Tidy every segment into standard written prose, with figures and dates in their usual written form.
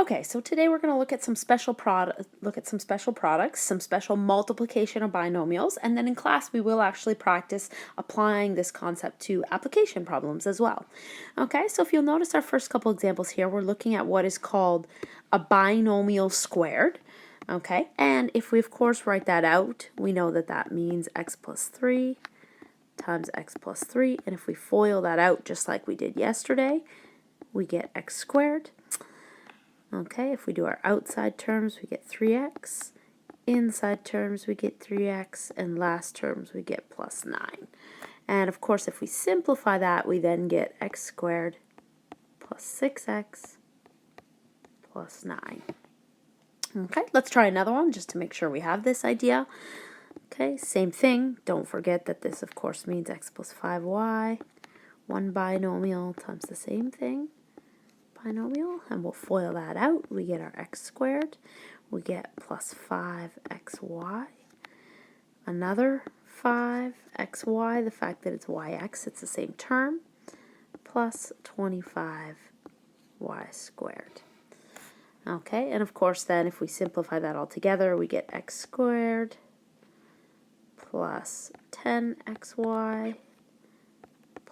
Okay, so today we're going to look at some special products, some special multiplication of binomials, and then in class we will actually practice applying this concept to application problems as well. Okay, so if you'll notice our first couple examples here, we're looking at what is called a binomial squared. Okay, and if we of course write that out, we know that that means x plus 3 times x plus 3, and if we FOIL that out just like we did yesterday, we get x squared. Okay, if we do our outside terms, we get 3x. Inside terms, we get 3x. And last terms, we get plus 9. And of course, if we simplify that, we then get x squared plus 6x plus 9. Okay, let's try another one just to make sure we have this idea. Okay, same thing. Don't forget that this, of course, means x plus 5y. One binomial times the same thing. Binomial, and we'll FOIL that out. We get our x squared. We get plus 5xy. Another 5xy, the fact that it's yx, it's the same term, plus 25y squared. Okay, and of course then if we simplify that all together, we get x squared plus 10xy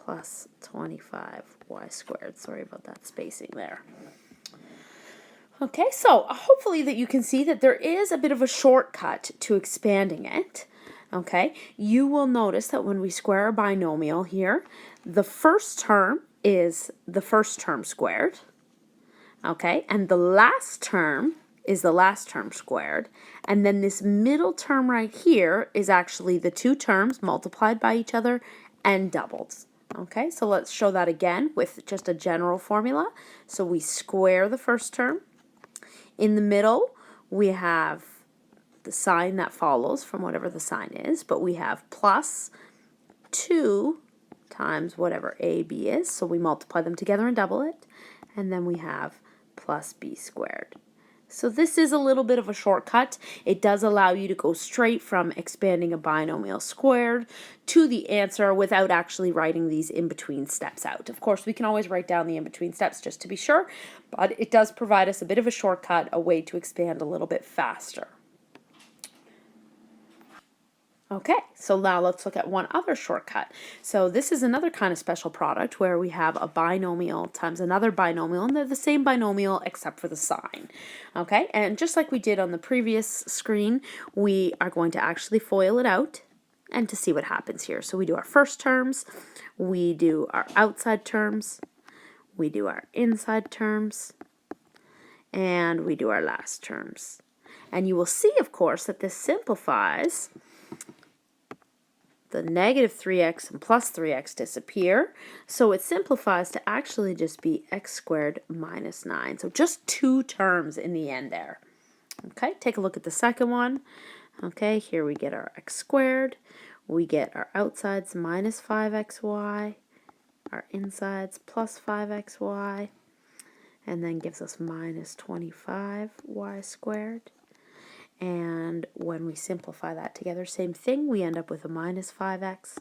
plus 25y squared. Sorry about that spacing there. Okay, so hopefully that you can see that there is a bit of a shortcut to expanding it. Okay, you will notice that when we square a binomial here, the first term is the first term squared. Okay, and the last term is the last term squared. And then this middle term right here is actually the two terms multiplied by each other and doubled. Okay, so let's show that again with just a general formula. So we square the first term. In the middle, we have the sign that follows from whatever the sign is, but we have plus 2 times whatever a, b is. So we multiply them together and double it. And then we have plus b squared. So this is a little bit of a shortcut. It does allow you to go straight from expanding a binomial squared to the answer without actually writing these in-between steps out. Of course, we can always write down the in-between steps just to be sure, but it does provide us a bit of a shortcut, a way to expand a little bit faster. Okay, so now let's look at one other shortcut. So this is another kind of special product where we have a binomial times another binomial, and they're the same binomial except for the sign. Okay, and just like we did on the previous screen, we are going to actually FOIL it out and to see what happens here. So we do our first terms, we do our outside terms, we do our inside terms, and we do our last terms. And you will see, of course, that this simplifies. The negative 3x and plus 3x disappear, so it simplifies to actually just be x squared minus 9. So just two terms in the end there. Okay, take a look at the second one. Okay, here we get our x squared. We get our outsides minus 5xy, our insides plus 5xy, and then gives us minus 25y squared. And when we simplify that together, same thing, we end up with a minus 5x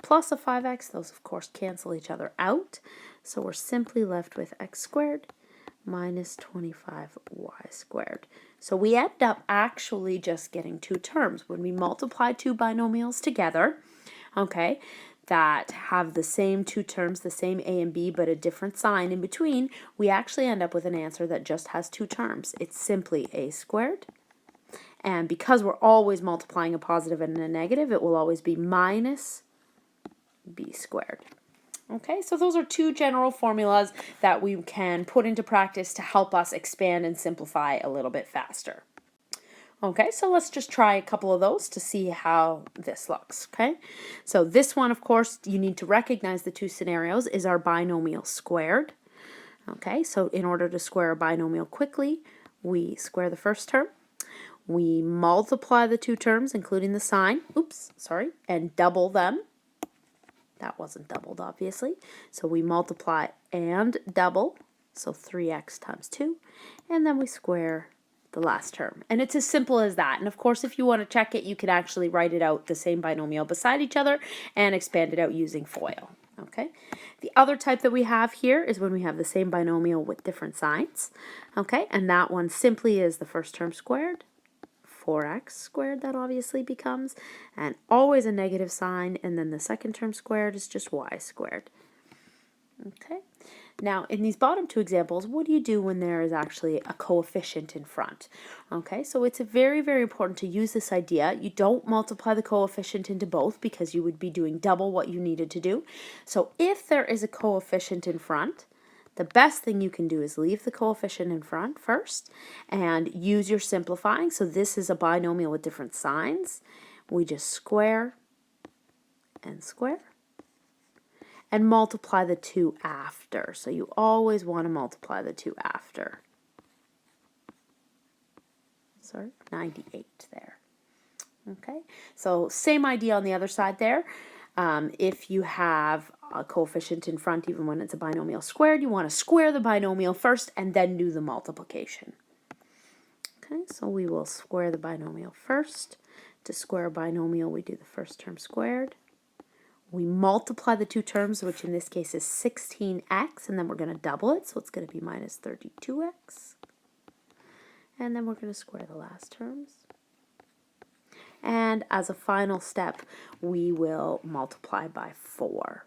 plus a 5x. Those, of course, cancel each other out. So we're simply left with x squared minus 25y squared. So we end up actually just getting two terms. When we multiply two binomials together, okay, that have the same two terms, the same a and b, but a different sign in between, we actually end up with an answer that just has two terms. It's simply a squared. And because we're always multiplying a positive and a negative, it will always be minus b squared. Okay, so those are two general formulas that we can put into practice to help us expand and simplify a little bit faster. Okay, so let's just try a couple of those to see how this looks, okay? So this one, of course, you need to recognize the two scenarios is our binomial squared. Okay, so in order to square a binomial quickly, we square the first term. We multiply the two terms, including the sign, and double them. That wasn't doubled, obviously. So we multiply and double, so 3x times 2, and then we square the last term. And it's as simple as that. And of course, if you want to check it, you can actually write it out, the same binomial beside each other, and expand it out using FOIL. Okay, the other type that we have here is when we have the same binomial with different signs. Okay, and that one simply is the first term squared, 4x squared that obviously becomes, and always a negative sign, and then the second term squared is just y squared. Okay, now in these bottom two examples, what do you do when there is actually a coefficient in front? Okay, so it's very, very important to use this idea. You don't multiply the coefficient into both because you would be doing double what you needed to do. So if there is a coefficient in front, the best thing you can do is leave the coefficient in front first and use your simplifying. So this is a binomial with different signs. We just square and square and multiply the two after. So you always want to multiply the two after. Sorry, 98 there. Okay, so same idea on the other side there. If you have a coefficient in front, even when it's a binomial squared, you want to square the binomial first and then do the multiplication. Okay, so we will square the binomial first. To square a binomial, we do the first term squared. We multiply the two terms, which in this case is 16x, and then we're going to double it, so it's going to be minus 32x. And then we're going to square the last terms. And as a final step, we will multiply by 4.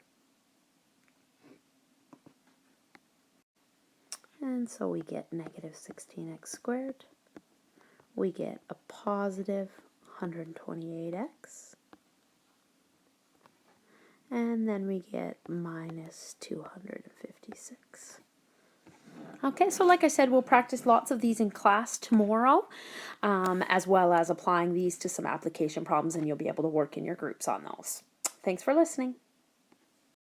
And so we get negative 16x squared. We get a positive 128x. And then we get minus 256. Okay, so like I said, we'll practice lots of these in class tomorrow, as well as applying these to some application problems, and you'll be able to work in your groups on those. Thanks for listening.